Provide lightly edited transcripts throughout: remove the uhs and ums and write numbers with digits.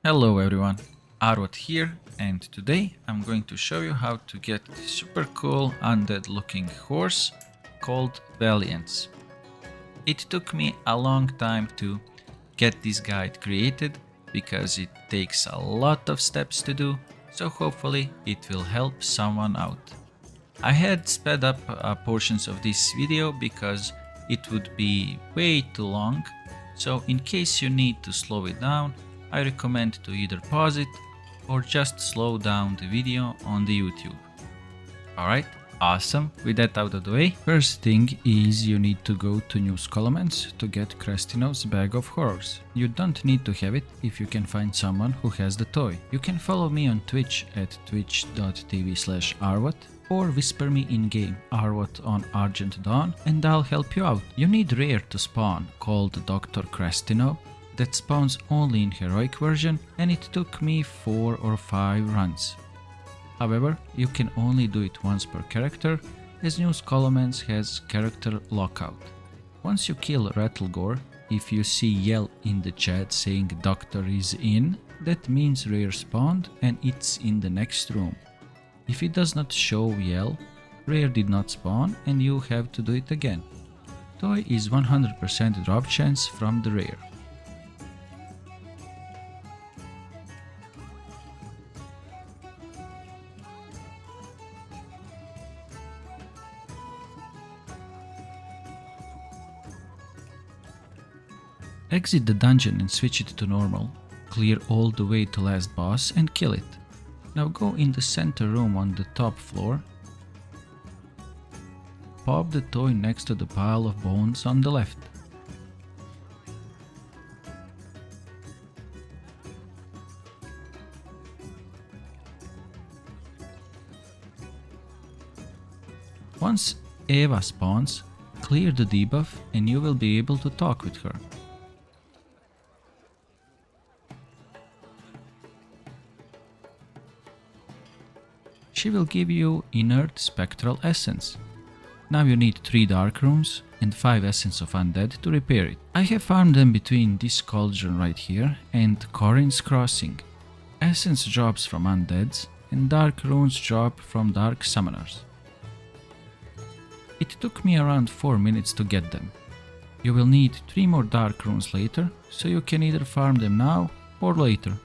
Hello everyone, Arwoht here, and today I'm going to show you how to get this super cool undead looking horse called Valiance. It took me a long time to get this guide created because it takes a lot of steps to do, so hopefully it will help someone out. I had sped up portions of this video because it would be way too long, so in case you need to slow it down, I recommend to either pause it or just slow down the video on the YouTube. Alright, awesome, with that out of the way, first thing is you need to go to New Scholomance to get Crestino's Bag of Horrors. You don't need to have it if you can find someone who has the toy. You can follow me on Twitch at twitch.tv/Arwoht or whisper me in-game Arwoht on Argent Dawn and I'll help you out. You need rare to spawn called Dr. Crestino that spawns only in heroic version and it took me 4 or 5 runs. However, you can only do it once per character as New Scholomance has character lockout. Once you kill Rattlegore, if you see yell in the chat saying Doctor is in, that means rare spawned and it's in the next room. If it does not show yell, rare did not spawn and you have to do it again. Toy is 100% drop chance from the rare. Exit the dungeon and switch it to normal. Clear all the way to last boss and kill it. Now go in the center room on the top floor. Pop the toy next to the pile of bones on the left. Once Eva spawns, clear the debuff and you will be able to talk with her. She will give you inert spectral essence. Now you need 3 dark runes and 5 essence of undead to repair it. I have farmed them between this cauldron right here and Corin's Crossing. Essence drops from undeads and dark runes drop from dark summoners. It took me around 4 minutes to get them. You will need 3 more dark runes later, so you can either farm them now or later.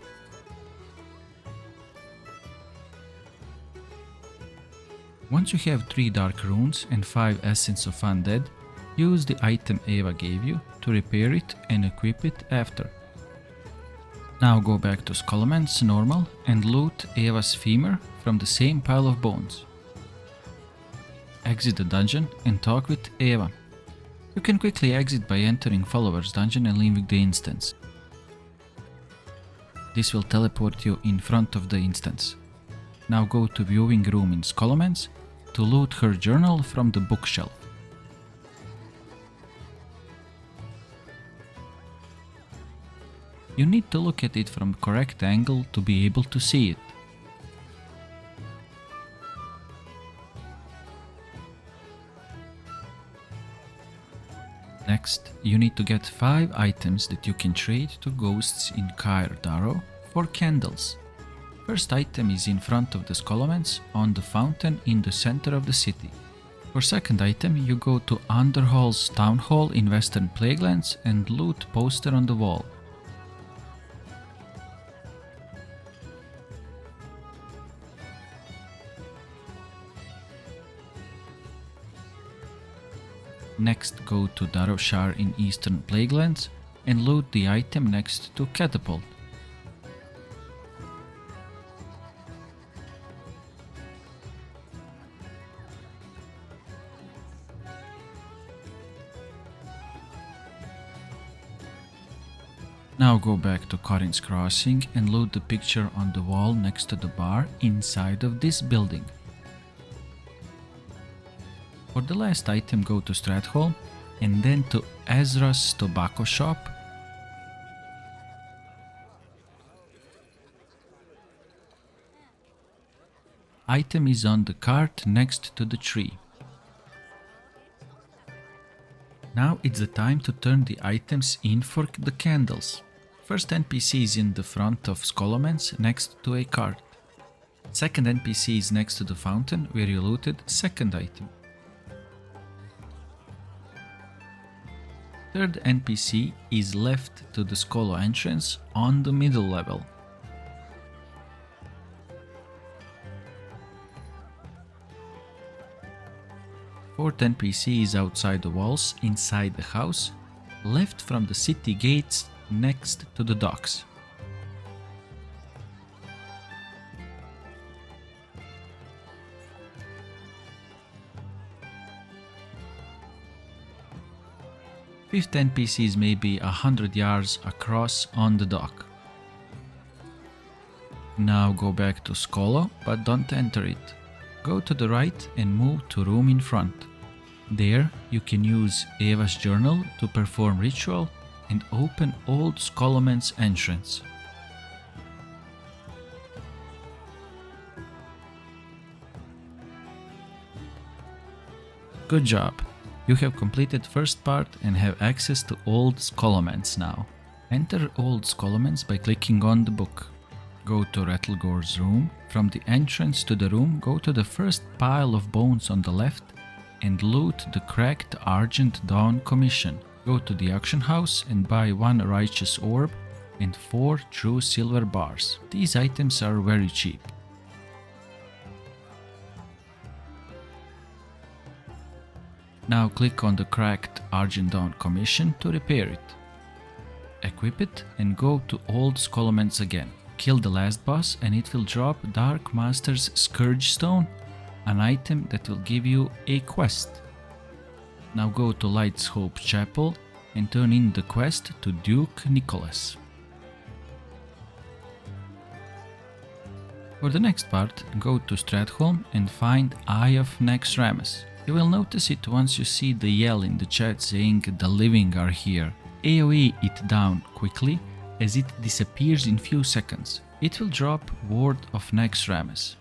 Once you have 3 dark runes and 5 essence of undead, use the item Eva gave you to repair it and equip it after. Now go back to Scholomance normal and loot Eva's femur from the same pile of bones. Exit the dungeon and talk with Eva. You can quickly exit by entering Follower's dungeon and leaving the instance. This will teleport you in front of the instance. Now go to viewing room in Scholomance to loot her journal from the bookshelf. You need to look at it from the correct angle to be able to see it. Next, you need to get 5 items that you can trade to ghosts in Caer Darrow for candles. First item is in front of the Scholomance on the fountain in the center of the city. For second item you go to Underhall's Town Hall in Western Plaguelands and loot poster on the wall. Next go to Darrowshire in Eastern Plaguelands and loot the item next to Catapult. Now go back to Corin's Crossing and loot the picture on the wall next to the bar inside of this building. For the last item go to Stratholme and then to Ezra's tobacco shop. Item is on the cart next to the tree. Now it's the time to turn the items in for the candles. First NPC is in the front of Scholomance next to a cart. Second NPC is next to the fountain where you looted second item. Third NPC is left to the Scolo entrance on the middle level. Fourth NPC is outside the walls inside the house, left from the city gates next to the docks. Fifth NPC is maybe 100 yards across on the dock. Now go back to Scolo, but don't enter it. Go to the right and move to room in front. There you can use Eva's journal to perform ritual and open old Scholomance entrance. Good job! You have completed first part and have access to Old Scholomance now. Enter Old Scholomance by clicking on the book. Go to Rattlegor's room. From the entrance to the room, go to the first pile of bones on the left and loot the cracked Argent Dawn commission. Go to the auction house and buy 1 righteous orb and 4 Truesilver bars. These items are very cheap. Now click on the cracked Argent Dawn commission to repair it. Equip it and go to Old Scholomance again. Kill the last boss and it will drop Dark Master's Scourgestone, an item that will give you a quest. Now go to Light's Hope Chapel and turn in the quest to Duke Nicholas. For the next part, go to Stratholme and find Eye of Naxxramas. You will notice it once you see the yell in the chat saying "the living are here." AoE it down quickly as it disappears in few seconds. It will drop Word of Naxxramas.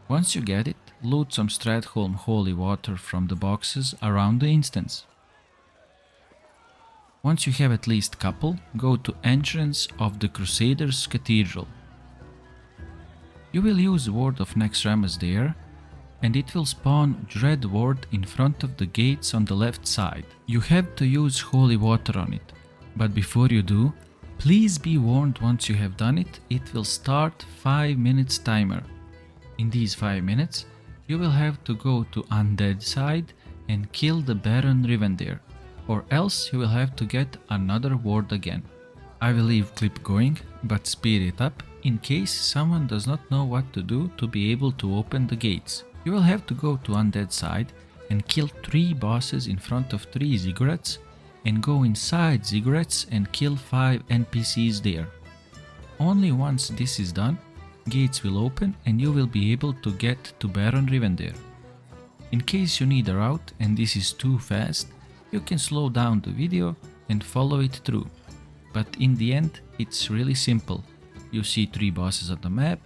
Once you get it, loot some Stratholme Holy Water from the boxes around the instance. Once you have at least couple, go to entrance of the Crusaders Cathedral. You will use Word of Naxxramas there, and it will spawn Dread Ward in front of the gates on the left side. You have to use holy water on it, but before you do, please be warned once you have done it, it will start 5 minutes timer. In these 5 minutes, you will have to go to Undead side and kill the Baron Rivendare, or else you will have to get another ward again. I will leave clip going, but speed it up in case someone does not know what to do to be able to open the gates. You will have to go to Undead side and kill 3 bosses in front of 3 ziggurats and go inside ziggurats and kill 5 NPCs there. Only once this is done, gates will open and you will be able to get to Baron Rivendare. In case you need a route and this is too fast, you can slow down the video and follow it through. But in the end, it's really simple. You see 3 bosses on the map,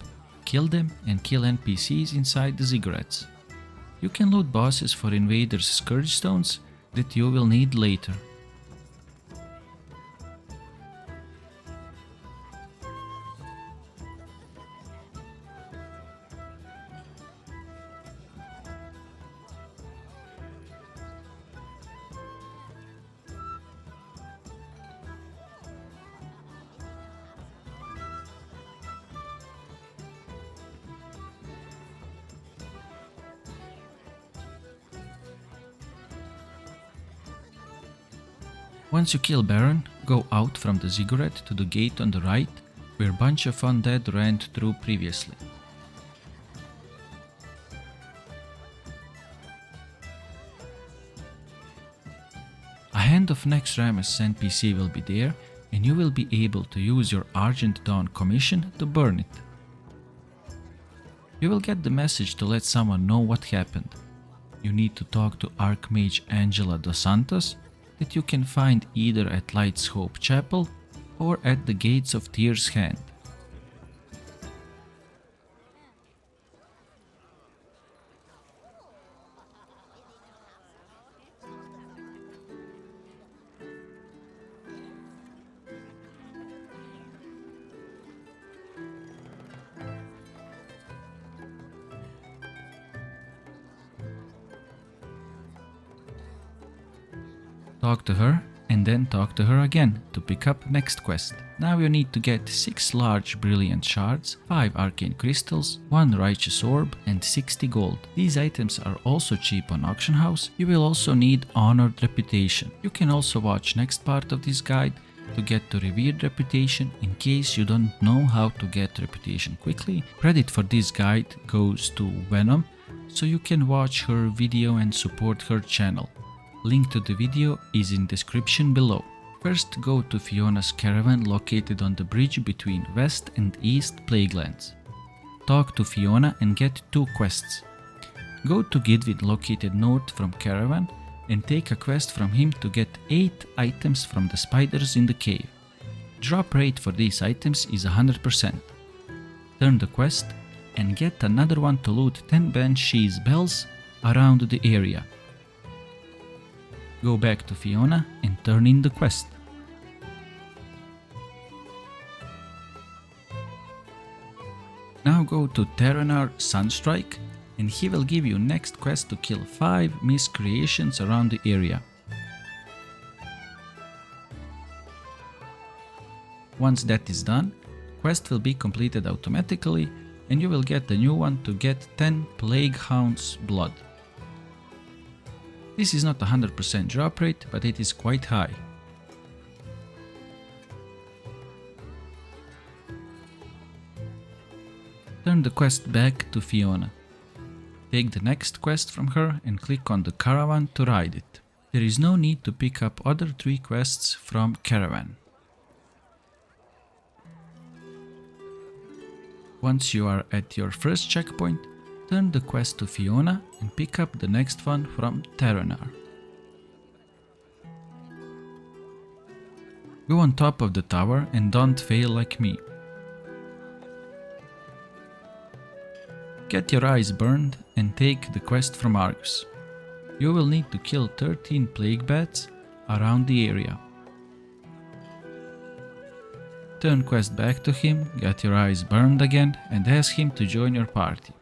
kill them and kill NPCs inside the ziggurats. You can loot bosses for Invader's Scourgestones that you will need later. Once you kill Baron, go out from the ziggurat to the gate on the right, where a bunch of undead ran through previously. A Hand of Naxxramas NPC will be there, and you will be able to use your Argent Dawn commission to burn it. You will get the message to let someone know what happened. You need to talk to Archmage Angela dos Santos, that you can find either at Light's Hope Chapel or at the gates of Tyr's Hand. Talk to her and then talk to her again to pick up next quest. Now you need to get 6 large brilliant shards, 5 arcane crystals, 1 righteous orb and 60 gold. These items are also cheap on auction house. You will also need honored reputation. You can also watch next part of this guide to get to revered reputation in case you don't know how to get reputation quickly. Credit for this guide goes to Venom, so you can watch her video and support her channel. Link to the video is in description below. First go to Fiona's caravan located on the bridge between West and East Plaguelands. Talk to Fiona and get 2 quests. Go to Gidwin located north from caravan and take a quest from him to get 8 items from the spiders in the cave. Drop rate for these items is 100%. Turn the quest and get another one to loot 10 banshees bells around the area. Go back to Fiona and turn in the quest. Now go to Terranar Sunstrike and he will give you next quest to kill 5 miscreations around the area. Once that is done, quest will be completed automatically and you will get a new one to get 10 Plague Hounds blood. This is not 100% drop rate, but it is quite high. Turn the quest back to Fiona. Take the next quest from her and click on the caravan to ride it. There is no need to pick up other 3 quests from caravan. Once you are at your first checkpoint, turn the quest to Fiona and pick up the next one from Terranar. Go on top of the tower and don't fail like me. Get your eyes burned and take the quest from Argus. You will need to kill 13 plague bats around the area. Turn quest back to him, get your eyes burned again and ask him to join your party.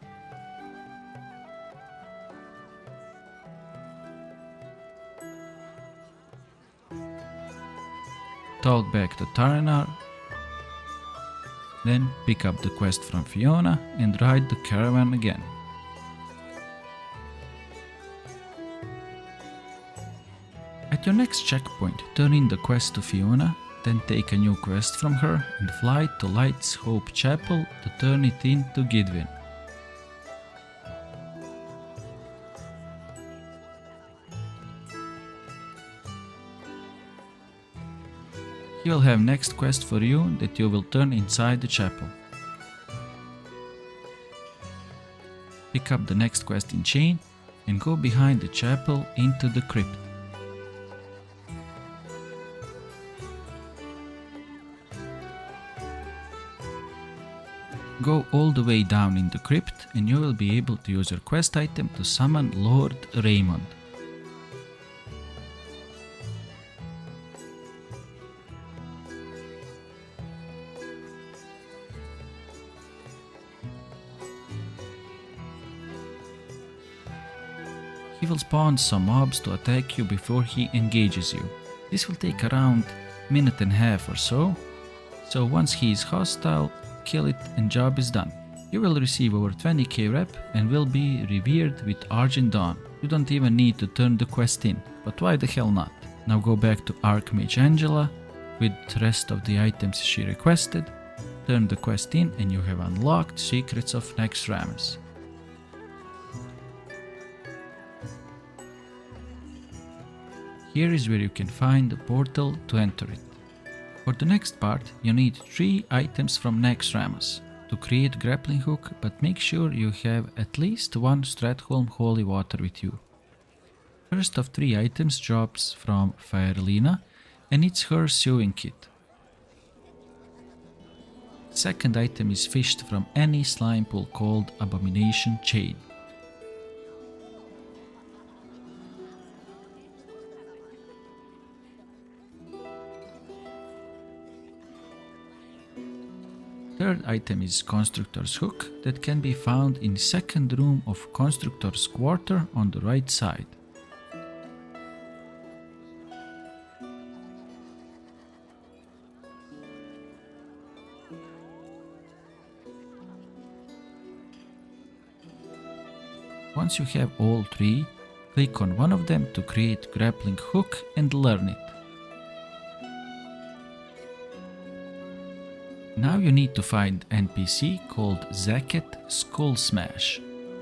Talk back to Terranar, then pick up the quest from Fiona and ride the caravan again. At your next checkpoint, turn in the quest to Fiona, then take a new quest from her and fly to Light's Hope Chapel to turn it in to Gidwin. He will have next quest for you that you will turn inside the chapel. Pick up the next quest in chain and go behind the chapel into the crypt. Go all the way down in the crypt and you will be able to use your quest item to summon Lord Raymond. He will spawn some mobs to attack you before he engages you. This will take around a minute and a half or so once he is hostile, kill it and job is done. You will receive over 20k rep and will be revered with Argent Dawn. You don't even need to turn the quest in, but why the hell not? Now go back to Archmage Angela with the rest of the items she requested, turn the quest in and you have unlocked Secrets of Naxxramas. Here is where you can find the portal to enter it. For the next part, you need 3 items from Naxxramas to create grappling hook, but make sure you have at least 1 Stratholme Holy Water with you. First of 3 items drops from Firelina and it's her sewing kit. Second item is fished from any slime pool called Abomination Chain. Third item is Constructor's Hook that can be found in second room of Constructor's Quarter on the right side. Once you have all three, click on one of them to create grappling hook and learn it. Now you need to find NPC called Zacket Skull Smash.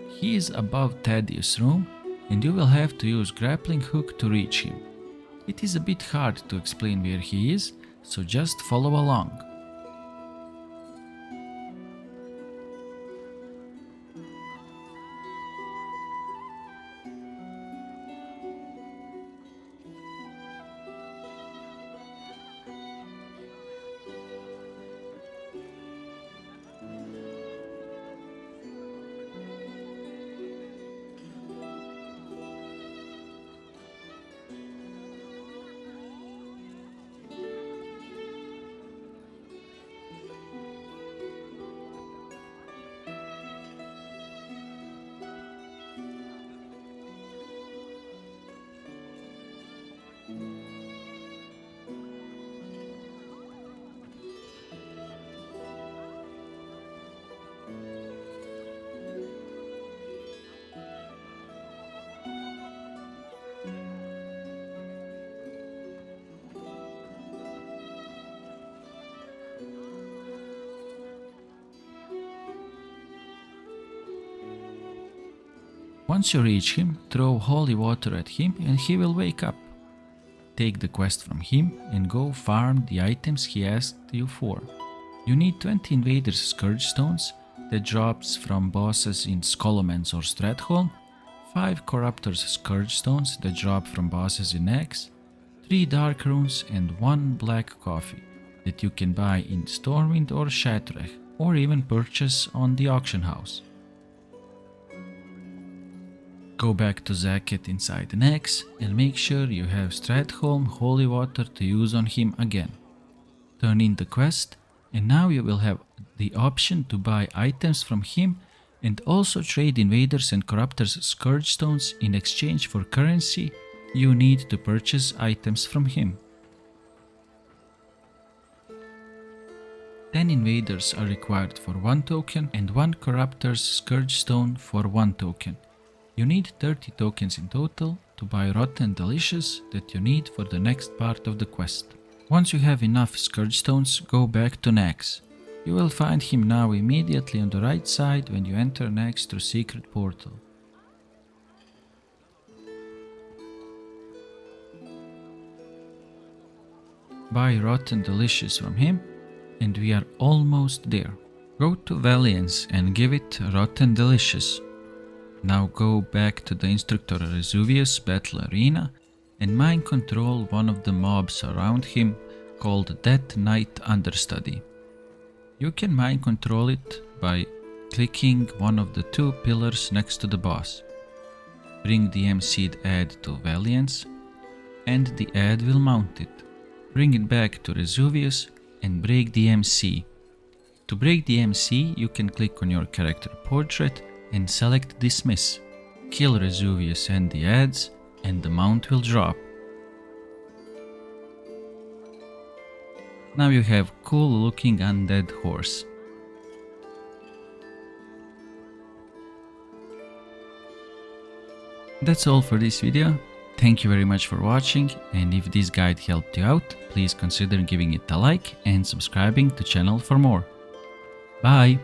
He is above Thaddeus' room and you will have to use grappling hook to reach him. It is a bit hard to explain where he is, so just follow along. Once you reach him, throw holy water at him and he will wake up. Take the quest from him and go farm the items he asked you for. You need 20 Invader's Scourgestones that drops from bosses in Scholomance or Stratholme, 5 Corruptor's Scourgestones that drop from bosses in Naxx, 3 Dark Runes and 1 Black Coffee that you can buy in Stormwind or Shattrech or even purchase on the auction house. Go back to Zacket inside Naxx and make sure you have Stratholme Holy Water to use on him again. Turn in the quest and now you will have the option to buy items from him and also trade Invaders and Corruptor's Scourgestones in exchange for currency you need to purchase items from him. 10 Invaders are required for 1 token and 1 Corruptor's Scourgestone for 1 token. You need 30 tokens in total to buy Rotten Delicious that you need for the next part of the quest. Once you have enough Scourgestones, go back to Naxx. You will find him now immediately on the right side when you enter Naxx through Secret Portal. Buy Rotten Delicious from him and we are almost there. Go to Valiance and give it Rotten Delicious. Now go back to the Instructor Resuvius Battle Arena and mind control one of the mobs around him called Death Knight Understudy. You can mind control it by clicking one of the 2 pillars next to the boss. Bring the MC'd ad to Valiance and the ad will mount it. Bring it back to Resuvius and break the MC. To break the MC, you can click on your character portrait and select Dismiss. Kill Resuvius and the ads and the mount will drop. Now you have cool looking undead horse. That's all for this video. Thank you very much for watching, and if this guide helped you out, please consider giving it a like and subscribing to the channel for more. Bye!